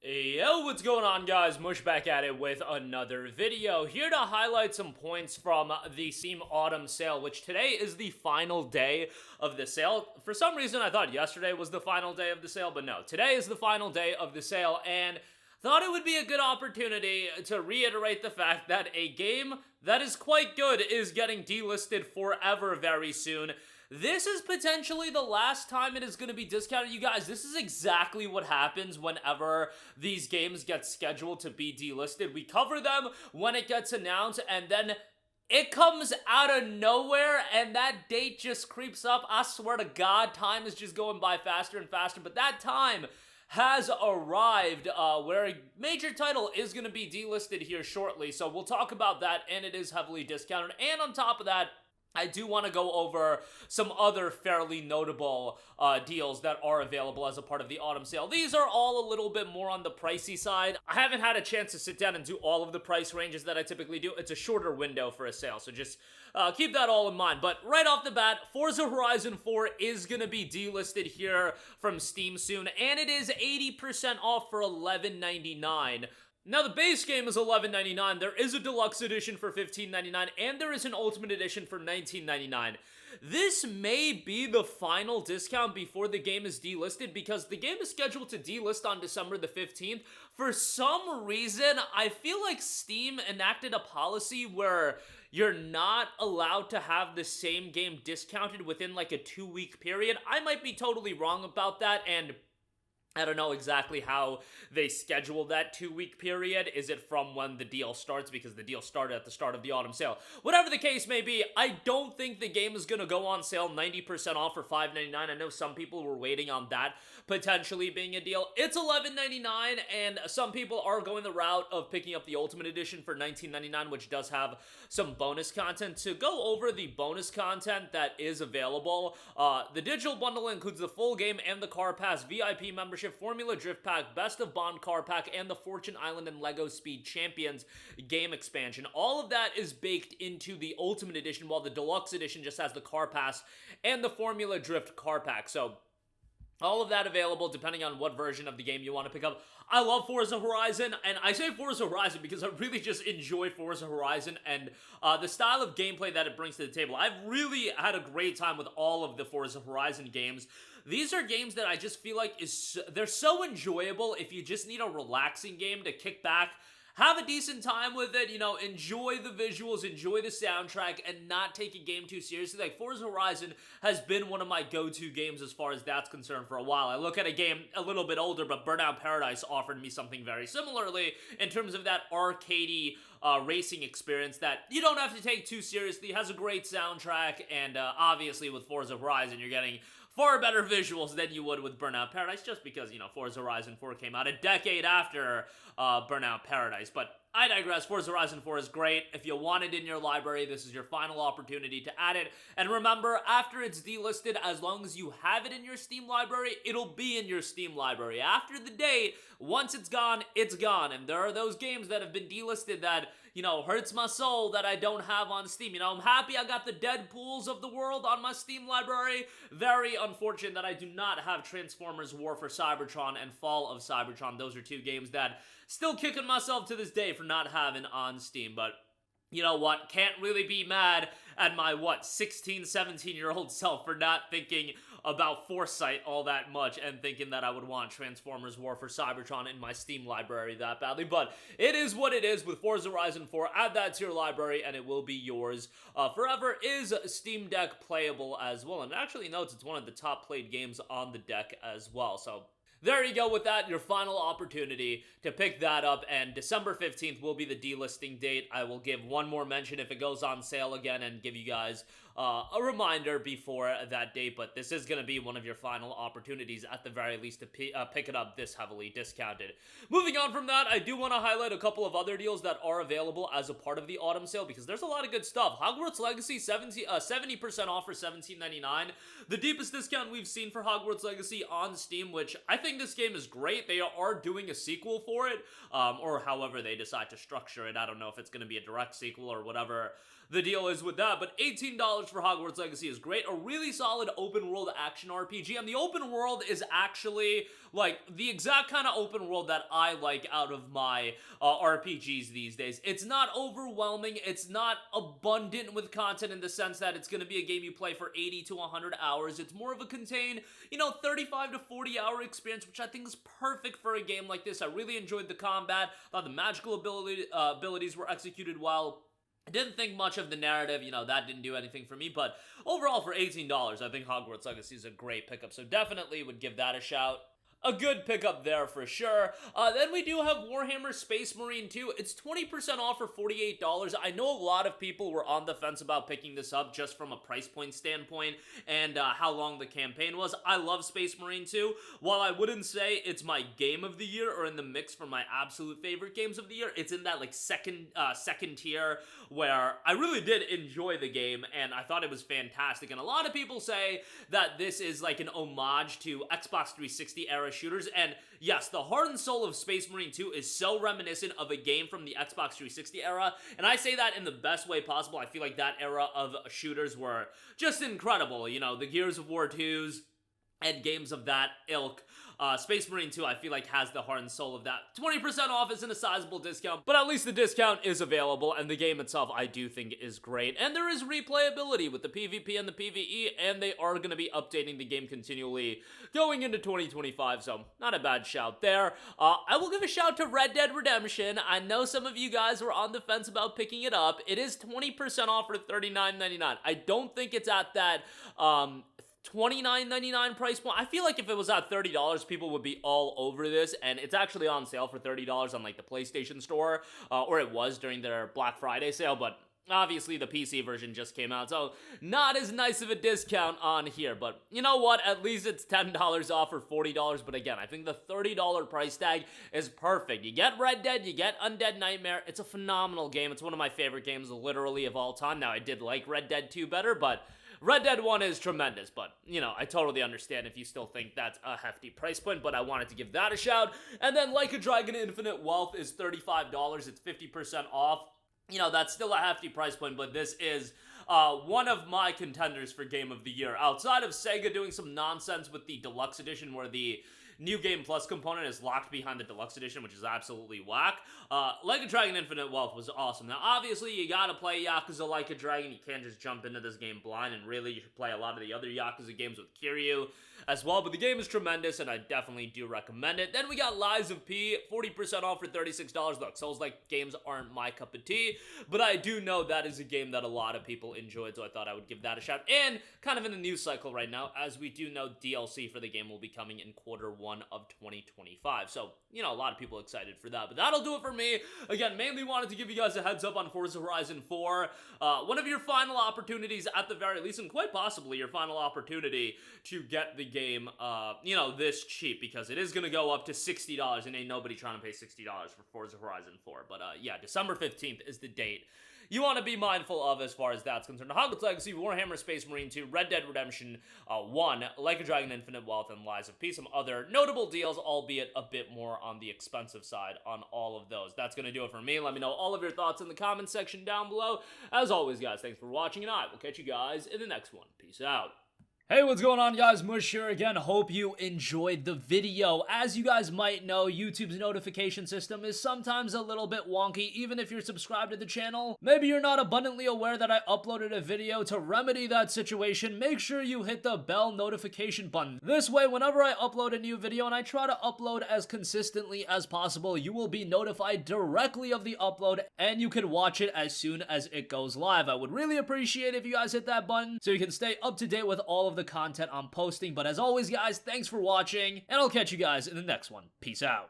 Yo, what's going on, guys? Mush back at it with another video. Here to highlight some points from the Steam Autumn Sale, which today is the final day of the sale. For some reason, I thought yesterday was the final day of the sale, but no, today is the final day of the sale, and thought it would be a good opportunity to reiterate the fact that a game that is quite good is getting delisted forever very soon. This is potentially the last time it is going to be discounted. You guys, this is exactly what happens whenever these games get scheduled to be delisted. We cover them when it gets announced, and then it comes out of nowhere, and that date just creeps up. I swear to God, time is just going by faster and faster, but that time has arrived where a major title is going to be delisted here shortly, so we'll talk about that, and it is heavily discounted. And on top of that, I do want to go over some other fairly notable deals that are available as a part of the autumn sale. These are all a little bit more on the pricey side. I haven't had a chance to sit down and do all of the price ranges that I typically do. It's a shorter window for a sale, so just keep that all in mind. But right off the bat, Forza Horizon 4 is going to be delisted here from Steam soon, and it is 80% off for $11.99. Now, the base game is $11.99, there is a deluxe edition for $15.99, and there is an ultimate edition for $19.99. This may be the final discount before the game is delisted, because the game is scheduled to delist on December the 15th. For some reason, I feel like Steam enacted a policy where you're not allowed to have the same game discounted within like a 2-week period. I might be totally wrong about that, and I don't know exactly how they schedule that 2-week period. Is it from when the deal starts? Because the deal started at the start of the autumn sale. Whatever the case may be, I don't think the game is going to go on sale 90% off for $5.99. I know some people were waiting on that potentially being a deal. It's $11.99, and some people are going the route of picking up the Ultimate Edition for $19.99, which does have some bonus content. To go over the bonus content that is available, the digital bundle includes the full game and the car pass, VIP membership, Formula Drift Pack, Best of Bond Car Pack, and the Fortune Island and Lego Speed Champions game expansion. All of that is baked into the Ultimate Edition, while the Deluxe Edition just has the Car Pass and the Formula Drift Car Pack. So all of that available depending on what version of the game you want to pick up. I love Forza Horizon, and I say Forza Horizon because I really just enjoy Forza Horizon and the style of gameplay that it brings to the table. I've really had a great time with all of the Forza Horizon games. These are games that I just feel like they're so enjoyable if you just need a relaxing game to kick back, have a decent time with it, enjoy the visuals, enjoy the soundtrack, and not take a game too seriously. Like, Forza Horizon has been one of my go-to games as far as that's concerned for a while. I look at a game a little bit older, but Burnout Paradise offered me something very similarly in terms of that arcadey racing experience that you don't have to take too seriously. It has a great soundtrack, and obviously with Forza Horizon, you're getting far better visuals than you would with Burnout Paradise, just because, Forza Horizon 4 came out a decade after Burnout Paradise. But I digress. Forza Horizon 4 is great. If you want it in your library, this is your final opportunity to add it. And remember, after it's delisted, as long as you have it in your Steam library, it'll be in your Steam library. After the date, once it's gone, it's gone. And there are those games that have been delisted that, hurts my soul that I don't have on Steam. I'm happy I got the Deadpools of the world on my Steam library. Very unfortunate that I do not have Transformers War for Cybertron and Fall of Cybertron. Those are two games that still kicking myself to this day for not having on Steam, but you know what? Can't really be mad at my, 16, 17-year-old self for not thinking about Foresight all that much and thinking that I would want Transformers War for Cybertron in my Steam library that badly. But it is what it is with Forza Horizon 4. Add that to your library and it will be yours forever. Is Steam Deck playable as well? And it actually notes it's one of the top played games on the deck as well. So there you go with that, your final opportunity to pick that up, and December 15th will be the delisting date. I will give one more mention if it goes on sale again and give you guys a reminder before that date, but this is going to be one of your final opportunities at the very least to pick it up this heavily discounted. Moving on from that, I do want to highlight a couple of other deals that are available as a part of the autumn sale because there's a lot of good stuff. Hogwarts Legacy 70% off for $17.99. The deepest discount we've seen for Hogwarts Legacy on Steam, which I think this game is great. They are doing a sequel for it, or however they decide to structure it. I don't know if it's going to be a direct sequel or whatever the deal is with that. But $18 for Hogwarts Legacy is great. A really solid open world action RPG, and the open world is actually like the exact kind of open world that I like out of my RPGs these days. It's not overwhelming, it's not abundant with content in the sense that it's going to be a game you play for 80 to 100 hours. It's more of a contained, 35 to 40 hour experience, which I think is perfect for a game like this. I really enjoyed the combat. I thought the magical abilities were executed well. I didn't think much of the narrative, that didn't do anything for me, but overall for $18, I think Hogwarts Legacy is a great pickup, so definitely would give that a shout. A good pickup there for sure. Then we do have Warhammer Space Marine 2. It's 20% off for $48. I know a lot of people were on the fence about picking this up just from a price point standpoint and how long the campaign was. I love Space Marine 2. While I wouldn't say it's my game of the year or in the mix for my absolute favorite games of the year, it's in that second tier where I really did enjoy the game and I thought it was fantastic. And a lot of people say that this is like an homage to Xbox 360 era shooters, and yes, the heart and soul of Space Marine 2 is so reminiscent of a game from the Xbox 360 era, and I say that in the best way possible. I feel like that era of shooters were just incredible, the Gears of War 2s and games of that ilk. Space Marine 2, I feel like, has the heart and soul of that. 20% off isn't a sizable discount, but at least the discount is available, and the game itself, I do think, is great. And there is replayability with the PvP and the PvE, and they are going to be updating the game continually going into 2025, so not a bad shout there. I will give a shout to Red Dead Redemption. I know some of you guys were on the fence about picking it up. It is 20% off for $39.99. I don't think it's at that, $29.99 price point. I feel like if it was at $30, people would be all over this, and it's actually on sale for $30 on like the PlayStation Store, or it was during their Black Friday sale, but obviously the PC version just came out, so not as nice of a discount on here, but you know what, at least it's $10 off for $40, but again, I think the $30 price tag is perfect. You get Red Dead, you get Undead Nightmare. It's a phenomenal game. It's one of my favorite games literally of all time. Now, I did like Red Dead 2 better, but Red Dead 1 is tremendous, but, I totally understand if you still think that's a hefty price point, but I wanted to give that a shout. And then Like a Dragon Infinite Wealth is $35. It's 50% off. That's still a hefty price point, but this is one of my contenders for Game of the Year. Outside of Sega doing some nonsense with the Deluxe Edition where the New Game Plus component is locked behind the Deluxe Edition, which is absolutely whack. Like a Dragon Infinite Wealth was awesome. Now, obviously, you gotta play Yakuza Like a Dragon. You can't just jump into this game blind, and really, you should play a lot of the other Yakuza games with Kiryu as well, but the game is tremendous, and I definitely do recommend it. Then we got Lies of P, 40% off for $36. Look, Souls-like games aren't my cup of tea, but I do know that is a game that a lot of people enjoyed, so I thought I would give that a shout. And kind of in the news cycle right now, as we do know, DLC for the game will be coming in Q1 of 2025, so, a lot of people excited for that, but that'll do it for me. Again, mainly wanted to give you guys a heads up on Forza Horizon 4, one of your final opportunities at the very least, and quite possibly your final opportunity to get the game, this cheap, because it is going to go up to $60, and ain't nobody trying to pay $60 for Forza Horizon 4, but yeah, December 15th is the date you want to be mindful of as far as that's concerned. Hogwarts Legacy, Warhammer Space Marine 2, Red Dead Redemption 1, Like a Dragon Infinite Wealth, and Lies of P. Some other notable deals, albeit a bit more on the expensive side on all of those. That's going to do it for me. Let me know all of your thoughts in the comments section down below. As always, guys, thanks for watching, and I will catch you guys in the next one. Peace out. Hey, what's going on, guys? Mush here again. Hope you enjoyed the video. As you guys might know, YouTube's notification system is sometimes a little bit wonky, even if you're subscribed to the channel. Maybe you're not abundantly aware that I uploaded a video. To remedy that situation, make sure you hit the bell notification button. This way, whenever I upload a new video, and I try to upload as consistently as possible, you will be notified directly of the upload, and you can watch it as soon as it goes live. I would really appreciate if you guys hit that button so you can stay up to date with all of the content I'm posting. But as always, guys, thanks for watching, and I'll catch you guys in the next one. Peace out.